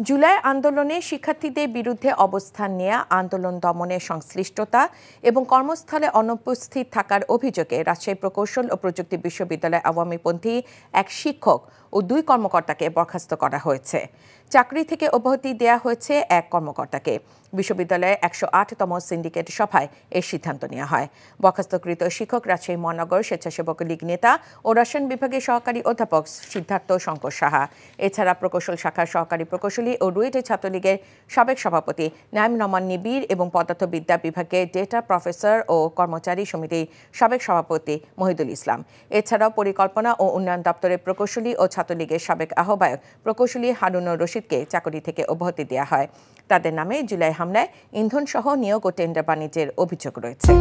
জুলাই আন্দোলনে শিক্ষার্থীদের বিরুদ্ধে অবস্থান নেয়া, আন্দোলন দমনে সংশ্লিষ্টতা এবং কর্মস্থলে অনুপস্থিত থাকার অভিযোগে রাজশাহী প্রকৌশল ও প্রযুক্তি বিশ্ববিদ্যালয় আওয়ামীপন্থী এক শিক্ষক ও 2 কর্মকর্তাকে বরখাস্ত করা হয়েছে। চাকরি থেকে অব্যাহতি দেয়া হয়েছে এক কর্মকর্তাকে। বিশ্ববিদ্যালয়ের 108তম সিন্ডিকেট সভায় এর সিদ্ধান্ত নেওয়া হয়। বরখাস্তকৃত শিক্ষক রাজশাহী মহানগর স্বেচ্ছাসেবক লীগ নেতা ও রসায়ন বিভাগের সহকারী অধ্যাপক সিদ্ধার্থ শঙ্কর সাহা। এছাড়া প্রকৌশল শাখার সহকারী প্রকৌশলী ও রুয়েটের ছাত্রলীগের সাবেক সভাপতি নাইম রহমান নিবিড় এবং পদার্থবিদ্যা বিভাগের ডেটা প্রফেসর ও কর্মচারী সমিতির সাবেক সভাপতি মহিদুল ইসলাম। এছাড়াও পরিকল্পনা ও উন্নয়ন দপ্তরের প্রকৌশলী ও ছাত্রলীগের সাবেক আহ্বায়ক প্রকৌশলী হারুনুর রশিদকে চাকরি থেকে অব্যাহতি দেওয়া হয়। তাদের নামে জুলাই হামলায় ইন্ধনসহ নিয়োগ ও টেন্ডার বাণিজ্যের অভিযোগ রয়েছে।